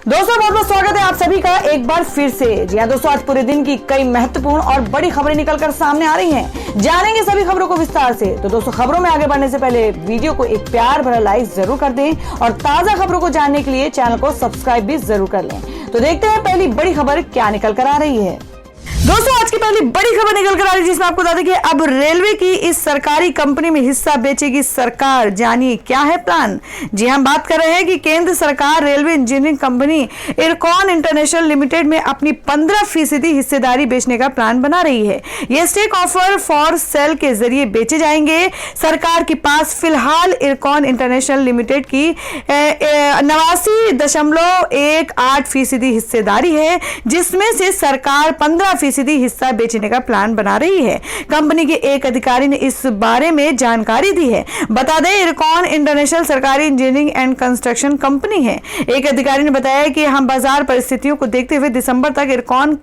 दोस्तों बहुत बहुत स्वागत है आप सभी का एक बार फिर से। जी हाँ दोस्तों, आज पूरे दिन की कई महत्वपूर्ण और बड़ी खबरें निकलकर सामने आ रही हैं। जानेंगे सभी खबरों को विस्तार से। तो दोस्तों खबरों में आगे बढ़ने से पहले वीडियो को एक प्यार भरा लाइक जरूर कर दें और ताजा खबरों को जानने के लिए चैनल को सब्सक्राइब भी जरूर कर लें। तो देखते हैं पहली बड़ी खबर क्या निकल कर आ रही है। दोस्तों आज की पहली बड़ी खबर निकल कर आ रही है जिसमें आपको बता दें कि अब रेलवे की इस सरकारी कंपनी में हिस्सा बेचेगी सरकार। जानिए क्या है प्लान। जी हम बात कर रहे हैं कि केंद्र सरकार railway engineering company IRCON international limited में अपनी 15% हिस्सेदारी बेचने का प्लान बना रही है। ये स्टेक ऑफर फॉर सेल के जरिए बेचे जाएंगे। सरकार के पास फिलहाल इरकॉन इंटरनेशनल लिमिटेड की 89.18% हिस्सेदारी है, जिसमें से सरकार 15% हिस्सा बेचने का प्लान बना रही है। कंपनी के एक अधिकारी ने इस बारे में जानकारी दी है। बता दें इरकॉन इंटरनेशनल सरकारी इंजीनियरिंग एंड कंस्ट्रक्शन कंपनी है। एक अधिकारी ने बताया कि हम बाजार परिस्थितियों को देखते हुए दिसंबर तक इरकॉन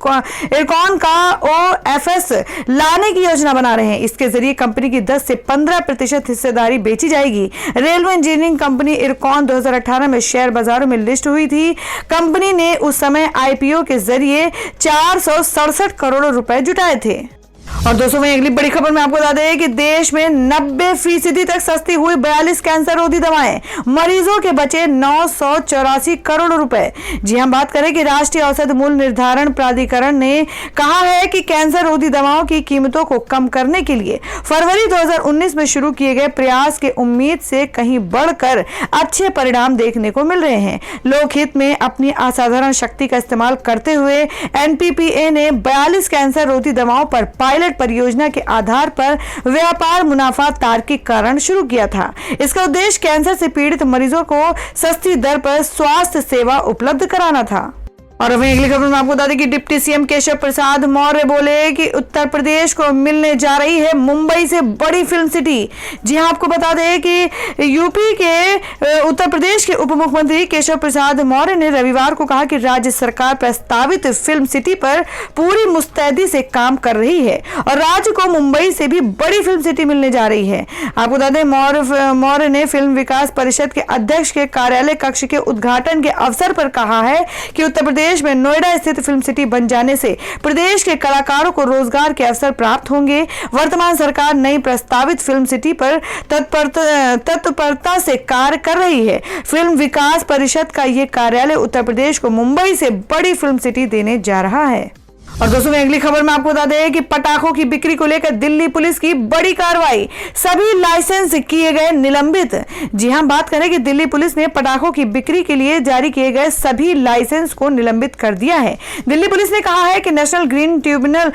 का OFS लाने की योजना बना रहे हैं। इसके जरिए कंपनी की 10 से 15% हिस्सेदारी बेची जाएगी। रेलवे इंजीनियरिंग कंपनी इरकॉन 2018 में शेयर बाजारों में लिस्ट हुई थी। कंपनी ने उस समय IPO के जरिए 467 करोड़ रुपए जुटाए थे। और दोस्तों में अगली बड़ी खबर में आपको बता दें कि देश में 90% तक सस्ती हुई 42 कैंसर रोधी दवाएं, मरीजों के बचे 984 करोड़ रुपए। जी हम बात करें कि राष्ट्रीय औसत मूल्य निर्धारण प्राधिकरण ने कहा है कि कैंसर रोधी दवाओं की कीमतों को कम करने के लिए फरवरी 2019 में शुरू किए गए प्रयास के उम्मीद से कहीं बढ़कर अच्छे परिणाम देखने को मिल रहे हैं। लोकहित में अपनी असाधारण शक्ति का इस्तेमाल करते हुए NPPA ने 42 कैंसर रोधी दवाओं पर पायलट परियोजना के आधार पर व्यापार मुनाफा तार्किक कारण शुरू किया था। इसका उद्देश्य कैंसर से पीड़ित मरीजों को सस्ती दर पर स्वास्थ्य सेवा उपलब्ध कराना था। और वहीं अगली खबर में आपको बता दें कि डिप्टी CM केशव प्रसाद मौर्य बोले कि उत्तर प्रदेश को मिलने जा रही है मुंबई से बड़ी फिल्म सिटी। जी हां आपको बता दें कि यूपी के उत्तर प्रदेश के उप मुख्यमंत्री केशव प्रसाद मौर्य ने रविवार को कहा कि राज्य सरकार प्रस्तावित फिल्म सिटी पर पूरी मुस्तैदी से काम कर रही है और राज्य को मुंबई से भी बड़ी फिल्म सिटी मिलने जा रही है। आपको बता दें मौर्य ने फिल्म विकास परिषद के अध्यक्ष के कार्यालय कक्ष के उद्घाटन के अवसर पर कहा है कि उत्तर प्रदेश में नोएडा स्थित फिल्म सिटी बन जाने से प्रदेश के कलाकारों को रोजगार के अवसर प्राप्त होंगे। वर्तमान सरकार नई प्रस्तावित फिल्म सिटी पर तत्परता से कार्य कर रही है। फिल्म विकास परिषद का यह कार्यालय उत्तर प्रदेश को मुंबई से बड़ी फिल्म सिटी देने जा रहा है। और दोस्तों में अगली खबर में आपको बता दें कि पटाखों की बिक्री को लेकर दिल्ली पुलिस की बड़ी कार्रवाई, सभी लाइसेंस किए गए निलंबित। जी हां बात करें कि दिल्ली पुलिस ने पटाखों की बिक्री के लिए जारी किए गए सभी लाइसेंस को निलंबित कर दिया है। दिल्ली पुलिस ने कहा है कि नेशनल ग्रीन ट्रिब्यूनल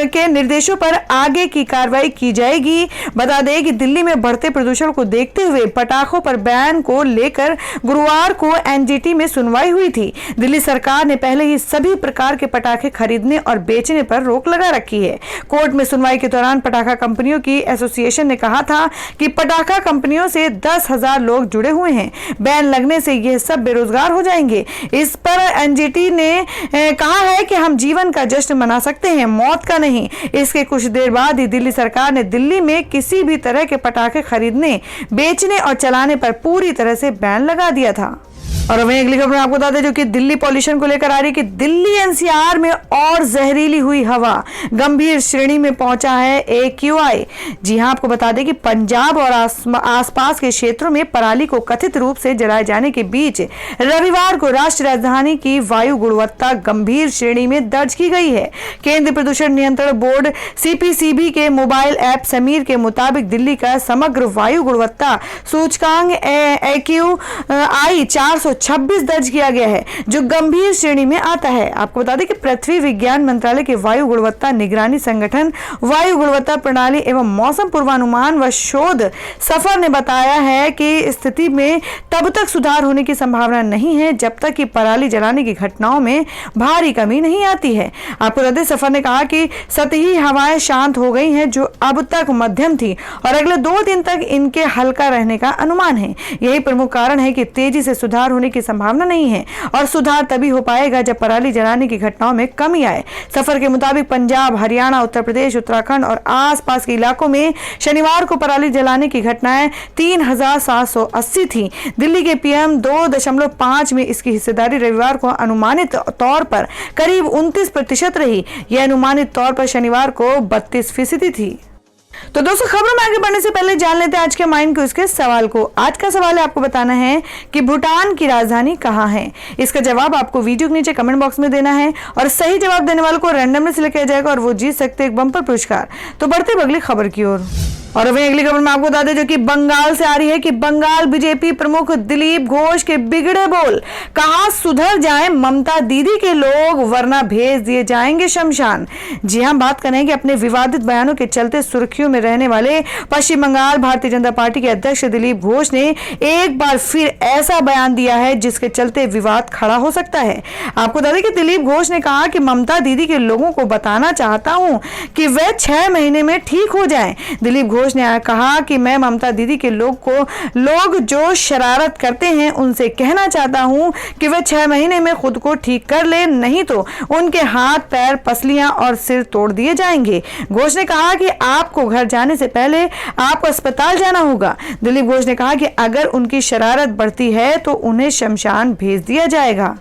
के निर्देशों पर आगे की कार्रवाई की जाएगी। बता दें कि दिल्ली में बढ़ते प्रदूषण को देखते हुए पटाखों पर बैन को लेकर गुरुवार को NGT में सुनवाई हुई थी। दिल्ली सरकार ने पहले ही सभी प्रकार के पटाखे खरीदने और बेचने पर रोक लगा रखी है। कोर्ट में सुनवाई के दौरान पटाखा कंपनियों की एसोसिएशन ने कहा था कि पटाखा कंपनियों से 10,000 लोग जुड़े हुए हैं। बैन लगने से ये सब बेरोजगार हो जाएंगे। इस पर NGT ने कहा है कि हम जीवन का जश्न मना सकते हैं, मौत का नहीं। इसके कुछ देर बाद ही दिल्ली सरकार ने दिल्ली में किसी भी तरह के पटाखे खरीदने, बेचने और चलाने पर पूरी तरह से बैन लगा दिया था। और वहीं अगली खबर आपको बता दें जो कि दिल्ली पॉल्यूशन को लेकर आ रही कि दिल्ली NCR में और जहरीली हुई हवा, गंभीर श्रेणी में पहुंचा है AQI। जी हां आपको बता दें कि पंजाब और आसपास के क्षेत्रों में पराली को कथित रूप से जलाए जाने के बीच रविवार को राष्ट्रीय राजधानी की वायु गुणवत्ता गंभीर श्रेणी में दर्ज की गई है। केंद्रीय प्रदूषण नियंत्रण बोर्ड CPCB के मोबाइल ऐप समीर के मुताबिक दिल्ली का समग्र वायु गुणवत्ता सूचकांक AQI 426 दर्ज किया गया है, जो गंभीर श्रेणी में आता है। आपको बता दें कि पृथ्वी विज्ञान मंत्रालय के वायु गुणवत्ता निगरानी संगठन, वायु गुणवत्ता प्रणाली एवं मौसम पूर्वानुमान व शोध सफर ने बताया है कि स्थिति में तब तक सुधार होने की संभावना नहीं है जब तक कि पराली जलाने की घटनाओं में भारी कमी नहीं आती है। आपको बता दें सफर ने कहा कि सतही हवाएं शांत हो गई हैं, जो अब तक मध्यम थी और अगले 2 दिन तक इनके हल्का रहने का अनुमान है। यही प्रमुख कारण है कि तेजी से सुधार होने होने की संभावना नहीं है और सुधार तभी हो पाएगा जब पराली जलाने की घटनाओं में कमी आए। सफर के मुताबिक पंजाब, हरियाणा, उत्तर प्रदेश, उत्तराखंड और आसपास के इलाकों में शनिवार को पराली जलाने की घटनाएं 3780 थी। दिल्ली के पीएम 2.5 में इसकी हिस्सेदारी रविवार को अनुमानित तौर पर करीब 29% रही। यह अनुमानित तौर पर शनिवार को 32% थी। तो दोस्तों, खबरों में आगे बढ़ने से पहले जान लेते हैं आज के माइंड क्विज के सवाल को। आज का सवाल है, आपको बताना है कि भूटान की राजधानी कहाँ है। इसका जवाब आपको वीडियो के नीचे कमेंट बॉक्स में देना है और सही जवाब देने वालों को रैंडमली सिलेक्ट किया जाएगा और वो जीत सकते हैं एक बम्पर पुरस्कार। तो बढ़ते अगली खबर की ओर। और वहीं अगली खबर में आपको बता दें जो कि बंगाल से आ रही है कि बंगाल बीजेपी प्रमुख दिलीप घोष के बिगड़े बोल, कहा सुधर जाएं ममता दीदी के लोग वरना भेज दिए जाएंगे शमशान। जी हां, बात करें कि अपने विवादित बयानों के चलते सुर्खियों में रहने वाले पश्चिम बंगाल भारतीय जनता पार्टी के अध्यक्ष दिलीप घोष ने एक बार फिर ऐसा बयान दिया है जिसके चलते विवाद खड़ा हो सकता है। आपको बता दें कि दिलीप घोष ने कहा कि ममता दीदी के लोगों को बताना चाहता हूं कि वे 6 महीने में ठीक हो जाएं। दिलीप घोष ने कहा कि मैं ममता दीदी के लोग जो शरारत करते हैं उनसे कहना चाहता हूं कि वे 6 महीने में खुद को ठीक कर ले, नहीं तो उनके हाथ, पैर, पसलियां और सिर तोड़ दिए जाएंगे। घोष ने कहा कि आपको घर जाने से पहले आपको अस्पताल जाना होगा। दिलीप घोष ने कहा कि अगर उनकी शरारत बढ़ती है तो उन्हें शमशान भेज दिया जाएगा।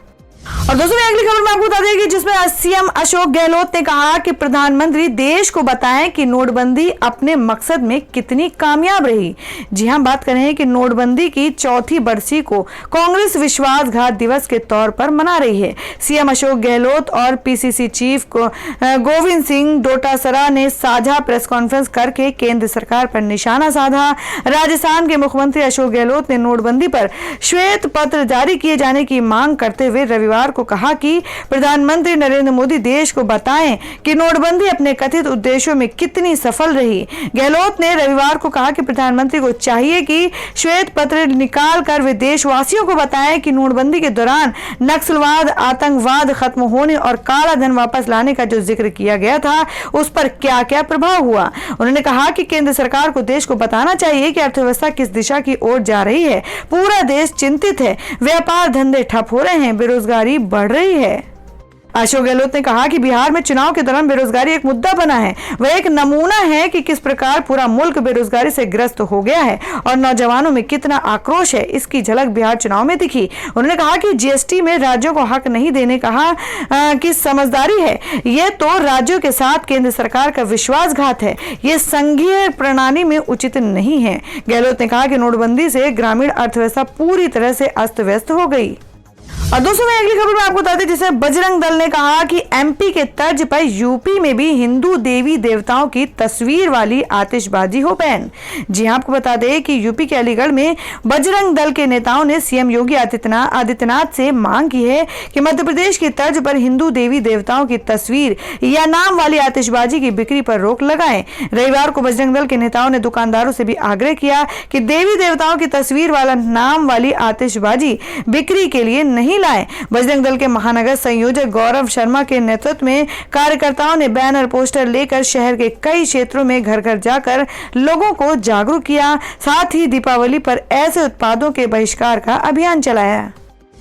और दोस्तों, अगली खबर में आपको बता दें कि जिसमें सीएम अशोक गहलोत ने कहा कि प्रधानमंत्री देश को बताएं कि नोटबंदी अपने मकसद में कितनी कामयाब रही। जी हां, बात करें कि नोटबंदी की 4थी बरसी को कांग्रेस विश्वासघात दिवस के तौर पर मना रही है। सीएम अशोक गहलोत और पीसीसी चीफ गोविंद सिंह डोटासरा ने साझा प्रेस कॉन्फ्रेंस करके केंद्र सरकार पर निशाना साधा। राजस्थान के मुख्यमंत्री अशोक गहलोत ने नोटबंदी पर श्वेत पत्र जारी किए जाने की मांग करते हुए रविवार को कहा कि प्रधानमंत्री नरेंद्र मोदी देश को बताएं कि नोटबंदी अपने कथित उद्देश्यों में कितनी सफल रही। गहलोत ने रविवार को कहा कि प्रधानमंत्री को चाहिए कि श्वेत पत्र निकाल कर वे देशवासियों को बताएं कि नोटबंदी के दौरान नक्सलवाद, आतंकवाद खत्म होने और काला धन वापस लाने का जो जिक्र किया गया था उस पर क्या क्या प्रभाव हुआ। उन्होंने कहा कि केंद्र सरकार को देश को बताना चाहिए कि अर्थव्यवस्था किस दिशा की ओर जा रही है। पूरा देश चिंतित है, व्यापार धंधे ठप हो रहे हैं, बेरोजगारी बढ़ रही है। अशोक गहलोत ने कहा कि बिहार में चुनाव के दौरान बेरोजगारी एक मुद्दा बना है। वह एक नमूना है कि किस प्रकार पूरा मुल्क बेरोजगारी से ग्रस्त हो गया है और नौजवानों में कितना आक्रोश है, इसकी झलक बिहार चुनाव में दिखी। उन्होंने कहा कि जीएसटी में राज्यों को हक नहीं देने कहा कि समझदारी है। यह तो राज्यों के साथ केंद्र सरकार का विश्वासघात है। यह संघीय प्रणाली में उचित नहीं है। गहलोत ने कहा कि नोटबंदी से ग्रामीण अर्थव्यवस्था पूरी तरह से अस्त व्यस्त हो गई। और दोस्तों, मैं अगली खबर में आपको बता दें जिसमें बजरंग दल ने कहा कि एमपी के तर्ज पर यूपी में भी हिंदू देवी देवताओं की तस्वीर वाली आतिशबाजी हो बैन। जी हां, आपको बता दें कि यूपी के अलीगढ़ में बजरंग दल के नेताओं ने सीएम योगी आदित्यनाथ से मांग की है कि मध्य प्रदेश की तर्ज पर हिंदू देवी देवताओं की तस्वीर या नाम वाली आतिशबाजी की बिक्री पर रोक लगाएं। रविवार को बजरंग दल के नेताओं ने दुकानदारों से भी आग्रह किया कि देवी देवताओं की तस्वीर वाला नाम वाली आतिशबाजी बिक्री के लिए नहीं लाए। बजरंग दल के महानगर संयोजक गौरव शर्मा के नेतृत्व में कार्यकर्ताओं ने बैनर पोस्टर लेकर शहर के कई क्षेत्रों में घर घर जाकर लोगों को जागरूक किया। साथ ही दीपावली पर ऐसे उत्पादों के बहिष्कार का अभियान चलाया।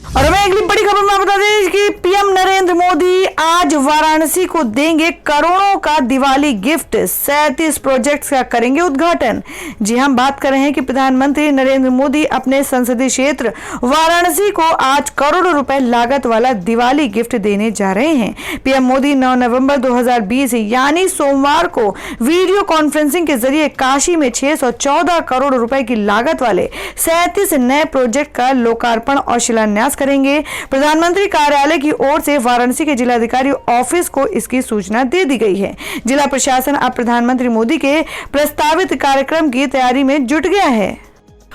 और हमें अगली बड़ी खबर में बता दें कि पीएम नरेंद्र मोदी आज वाराणसी को देंगे करोड़ों का दिवाली गिफ्ट। 37 प्रोजेक्ट्स का करेंगे उद्घाटन। जी हम बात कर रहे हैं कि प्रधानमंत्री नरेंद्र मोदी अपने संसदीय क्षेत्र वाराणसी को आज करोड़ों रुपए लागत वाला दिवाली गिफ्ट देने जा रहे हैं। पीएम मोदी 9 नवंबर 2020 यानी सोमवार को वीडियो कॉन्फ्रेंसिंग के जरिए काशी में 614 करोड़ रुपए की लागत वाले 37 नए प्रोजेक्ट का लोकार्पण और शिलान्यास करेंगे। प्रधानमंत्री कार्यालय की ओर से वाराणसी के जिलाधिकारी ऑफिस को इसकी सूचना दे दी गई है। जिला प्रशासन अब प्रधानमंत्री मोदी के प्रस्तावित कार्यक्रम की तैयारी में जुट गया है।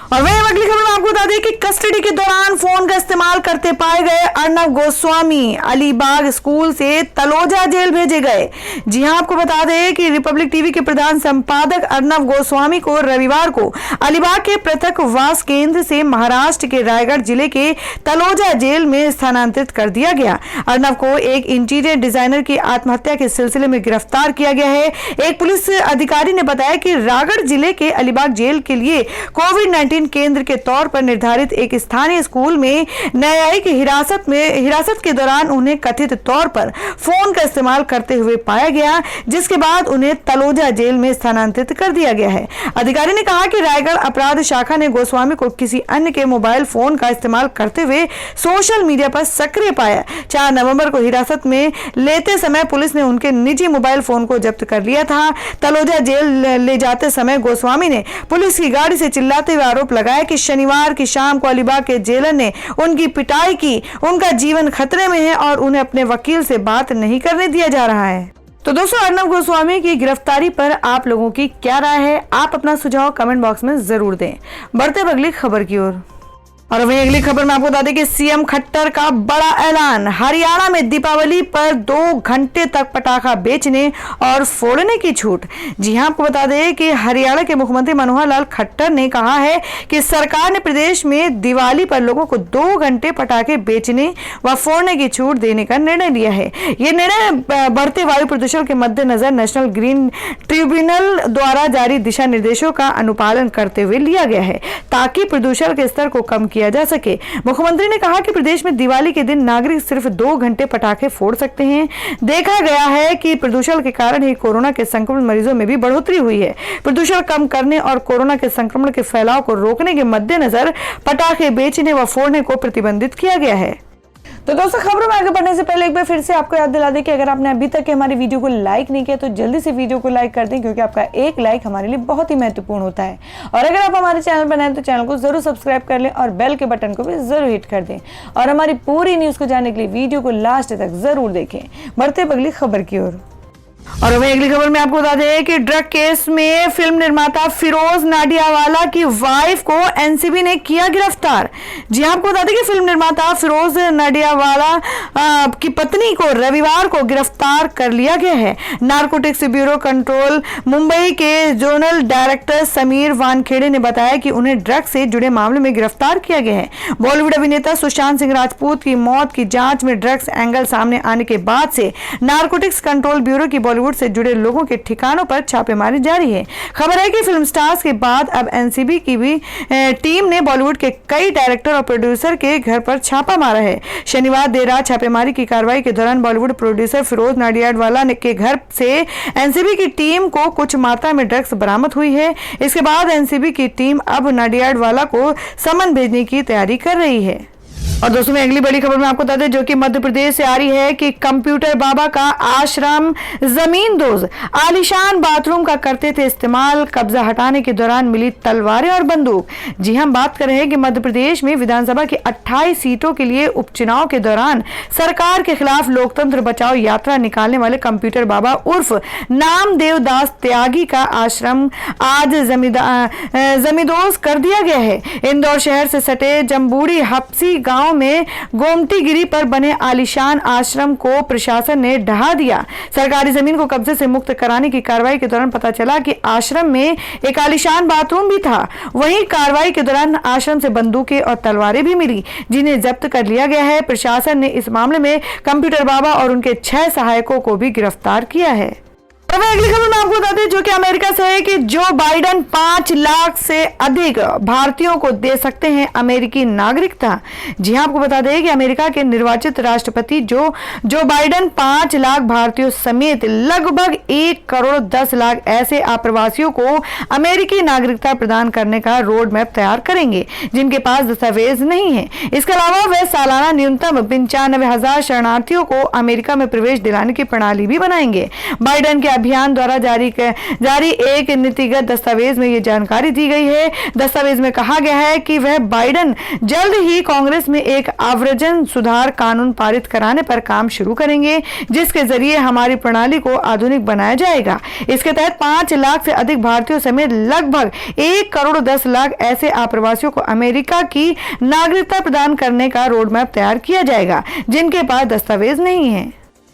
और वहीं अगली खबर में आपको बता दें कि कस्टडी के दौरान फोन का इस्तेमाल करते पाए गए अर्नब गोस्वामी अलीबाग स्कूल से तलोजा जेल भेजे गए। जी हां, आपको बता दें कि रिपब्लिक टीवी के प्रधान संपादक अर्नब गोस्वामी को रविवार को अलीबाग के पृथक वास केंद्र से महाराष्ट्र के रायगढ़ जिले के तलोजा जेल में स्थानांतरित कर दिया गया। अर्नब को एक इंटीरियर डिजाइनर की आत्महत्या के सिलसिले में गिरफ्तार किया गया है। एक पुलिस अधिकारी ने बताया कि रायगढ़ जिले के अलीबाग जेल के लिए कोविड-19 केंद्र के तौर पर निर्धारित एक स्थानीय स्कूल में न्यायिक हिरासत के दौरान उन्हें कथित तौर पर फोन का इस्तेमाल करते हुए पाया गया, जिसके बाद उन्हें तलोजा जेल में स्थानांतरित कर दिया गया है। अधिकारी ने कहा कि रायगढ़ अपराध शाखा ने गोस्वामी को किसी अन्य के मोबाइल फोन का इस्तेमाल करते हुए सोशल मीडिया पर सक्रिय पाया। 4 नवंबर को हिरासत में लेते समय पुलिस ने उनके निजी मोबाइल फोन को जब्त कर लिया था। तलोजा जेल ले जाते समय गोस्वामी ने पुलिस की गाड़ी से चिल्लाते हुए आरोप लगाया कि शनिवार की शाम को अलीबाग के जेलर ने उनकी पिटाई की, उनका जीवन खतरे में है और उन्हें अपने वकील से बात नहीं करने दिया जा रहा है। तो दोस्तों, अर्नब गोस्वामी की गिरफ्तारी पर आप लोगों की क्या राय है? आप अपना सुझाव कमेंट बॉक्स में जरूर दें। बढ़ते अगली खबर की ओर। और वहीं अगली खबर में आपको बता दें कि सीएम खट्टर का बड़ा ऐलान, हरियाणा में दीपावली पर 2 घंटे तक पटाखा बेचने और फोड़ने की छूट। जी हां, आपको बता दें कि हरियाणा के मुख्यमंत्री मनोहर लाल खट्टर ने कहा है कि सरकार ने प्रदेश में दिवाली पर लोगों को 2 घंटे पटाखे बेचने व फोड़ने की छूट देने का निर्णय लिया है। यह निर्णय बढ़ते वायु प्रदूषण के मद्देनजर नेशनल ग्रीन ट्रिब्यूनल द्वारा जारी दिशा निर्देशों का अनुपालन करते हुए लिया गया है, ताकि प्रदूषण के स्तर को कम किया जा सके। मुख्यमंत्री ने कहा कि प्रदेश में दिवाली के दिन नागरिक सिर्फ 2 घंटे पटाखे फोड़ सकते हैं। देखा गया है कि प्रदूषण के कारण ही कोरोना के संक्रमित मरीजों में भी बढ़ोतरी हुई है। प्रदूषण कम करने और कोरोना के संक्रमण के फैलाव को रोकने के मद्देनजर पटाखे बेचने व फोड़ने को प्रतिबंधित किया गया है। तो दोस्तों, खबरों में आगे बढ़ने से पहले एक बार फिर से आपको याद दिला दें कि अगर आपने अभी तक हमारी वीडियो को लाइक नहीं किया तो जल्दी से वीडियो को लाइक कर दें, क्योंकि आपका एक लाइक हमारे लिए बहुत ही महत्वपूर्ण होता है। और अगर आप हमारे चैनल पर नए हैं तो चैनल को जरूर सब्सक्राइब कर लें और बेल के बटन को भी जरूर हिट कर दें। और हमारी पूरी न्यूज को जानने के लिए वीडियो को लास्ट तक जरूर देखें। बढ़ते अगली खबर की ओर। और वहीं अगली खबर में आपको बता दें कि ड्रग केस में फिल्म निर्माता फिरोज नाडियावाला की वाइफ को एनसीबी ने किया गिरफ्तार। जी आपको बता दें कि फिल्म निर्माता फिरोज नाडियावाला की पत्नी को रविवार को गिरफ्तार कर लिया गया है। नारकोटिक्स ब्यूरो कंट्रोल मुंबई के जोनल डायरेक्टर समीर वानखेड़े ने बताया कि उन्हें ड्रग से जुड़े मामले में गिरफ्तार किया गया है। बॉलीवुड अभिनेता सुशांत सिंह राजपूत की मौत की जांच में ड्रग्स एंगल सामने आने के बाद से नारकोटिक्स कंट्रोल ब्यूरो की बॉलीवुड से जुड़े लोगों के ठिकानों पर छापेमारी जारी है। खबर है कि फिल्म स्टार्स के बाद अब एनसीबी की भी टीम ने बॉलीवुड के कई डायरेक्टर और प्रोड्यूसर के घर पर छापा मारा है। शनिवार देर रात छापेमारी की कार्रवाई के दौरान बॉलीवुड प्रोड्यूसर फिरोज नाडियाडवाला के घर से एनसीबी की टीम को कुछ मात्रा में ड्रग्स बरामद हुई है। इसके बाद एनसीबी की टीम अब नाडियाडवाला को समन भेजने की तैयारी कर रही है। और दोस्तों, मैं अगली बड़ी खबर में आपको बता दें जो कि मध्य प्रदेश से आ रही है कि कंप्यूटर बाबा का आश्रम जमींदोज आलीशान बाथरूम का करते थे इस्तेमाल, कब्जा हटाने के दौरान मिली तलवारें और बंदूक। जी हम बात कर रहे हैं कि मध्य प्रदेश में विधानसभा की 28 सीटों के लिए उपचुनाव के दौरान सरकार के खिलाफ लोकतंत्र बचाओ यात्रा निकालने वाले कंप्यूटर बाबा उर्फ नामदेव दास त्यागी का आश्रम आज जमींदोज कर दिया गया है। इंदौर शहर से सटे जम्बूड़ी हप्सी गांव में गोमतीगिरी पर बने आलीशान आश्रम को प्रशासन ने ढहा दिया। सरकारी जमीन को कब्जे से मुक्त कराने की कार्रवाई के दौरान पता चला कि आश्रम में एक आलीशान बाथरूम भी था। वहीं कार्रवाई के दौरान आश्रम से बंदूकें और तलवारें भी मिली, जिन्हें जब्त कर लिया गया है। प्रशासन ने इस मामले में कंप्यूटर बाबा और उनके 6 सहायकों को भी गिरफ्तार किया है। अगली खबर में आपको बता दें जो कि अमेरिका से है कि जो बाइडेन 5 लाख से अधिक भारतीयों को दे सकते हैं अमेरिकी नागरिकता। जी हां, आपको बता दें कि अमेरिका के निर्वाचित राष्ट्रपति जो बाइडेन 5 लाख भारतीयों समेत लगभग 1 करोड़ 10 लाख ऐसे अप्रवासियों को अमेरिकी नागरिकता प्रदान करने का रोड मैप तैयार करेंगे जिनके पास दस्तावेज नहीं है। इसके अलावा वे सालाना न्यूनतम 95,000 शरणार्थियों को अमेरिका में प्रवेश दिलाने की प्रणाली भी बनाएंगे। बाइडेन के अभियान द्वारा जारी एक नीतिगत दस्तावेज में ये जानकारी दी गई है। दस्तावेज में कहा गया है कि वह बाइडेन जल्द ही कांग्रेस में एक आव्रजन सुधार कानून पारित कराने पर काम शुरू करेंगे, जिसके जरिए हमारी प्रणाली को आधुनिक बनाया जाएगा। इसके तहत 5 लाख से अधिक भारतीयों समेत लगभग 1 करोड़ 10 लाख ऐसे आप्रवासियों को अमेरिका की नागरिकता प्रदान करने का रोड मैप तैयार किया जाएगा जिनके पास दस्तावेज नहीं है।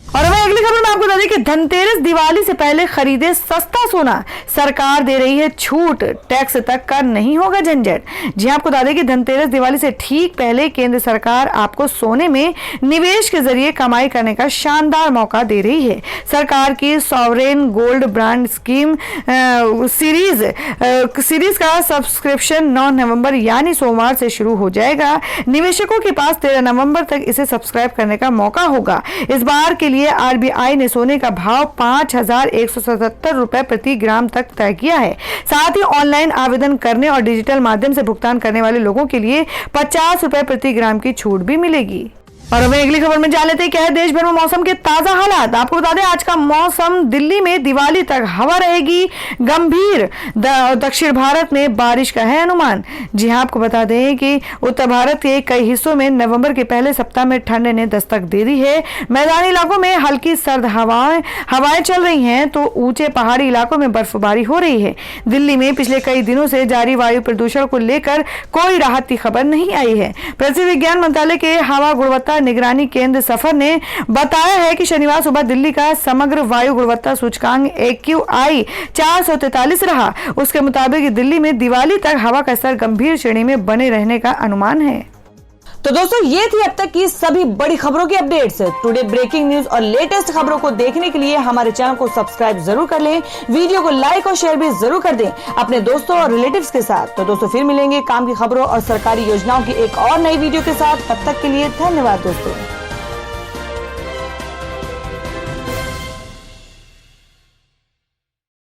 और वही अगली खबर में आपको बता दें कि धनतेरस दिवाली से पहले खरीदे सस्ता सोना, सरकार दे रही है छूट, टैक्स तक का नहीं होगा झंझट। जी आपको बता दें कि धनतेरस दिवाली से ठीक पहले केंद्र सरकार आपको सोने में निवेश के जरिए कमाई करने का शानदार मौका दे रही है। सरकार की sovereign gold brand scheme series का सब्सक्रिप्शन 9 नवंबर यानी सोमवार से शुरू हो जाएगा। निवेशकों के पास 13 नवंबर तक इसे सब्सक्राइब करने का मौका होगा। इस बार के लिए आरबीआई ने सोने का भाव 5,177 रुपए प्रति ग्राम तक तय किया है। साथ ही ऑनलाइन आवेदन करने और डिजिटल माध्यम से भुगतान करने वाले लोगों के लिए 50 रुपए प्रति ग्राम की छूट भी मिलेगी। और अब अगली खबर में जान लेते हैं क्या है देश भर में मौसम के ताजा हालात। आपको बता दें आज का मौसम दिल्ली में दिवाली तक हवा रहेगी गंभीर, दक्षिण भारत में बारिश का है अनुमान। जी हां, आपको बता दें कि उत्तर भारत के कई हिस्सों में नवंबर के पहले सप्ताह में ठंड ने दस्तक दे दी है। मैदानी इलाकों में हल्की सर्द हवाएं चल रही हैं तो ऊंचे पहाड़ी इलाकों में बर्फबारी हो रही है। दिल्ली में पिछले कई दिनों से जारी वायु प्रदूषण को लेकर कोई राहत की खबर नहीं आई है। पृथ्वी विज्ञान मंत्रालय के हवा गुणवत्ता निगरानी केंद्र सफर ने बताया है कि शनिवार सुबह दिल्ली का समग्र वायु गुणवत्ता सूचकांक AQI 443 रहा। उसके मुताबिक दिल्ली में दिवाली तक हवा का स्तर गंभीर श्रेणी में बने रहने का अनुमान है। तो दोस्तों ये थी अब तक की सभी बड़ी खबरों की अपडेट्स। टुडे ब्रेकिंग न्यूज और लेटेस्ट खबरों को देखने के लिए हमारे चैनल को सब्सक्राइब जरूर कर लें, वीडियो को लाइक और शेयर भी जरूर कर दें अपने दोस्तों और रिलेटिव्स के साथ। तो दोस्तों फिर मिलेंगे काम की खबरों और सरकारी योजनाओं की एक और नई वीडियो के साथ। तब तक के लिए धन्यवाद दोस्तों।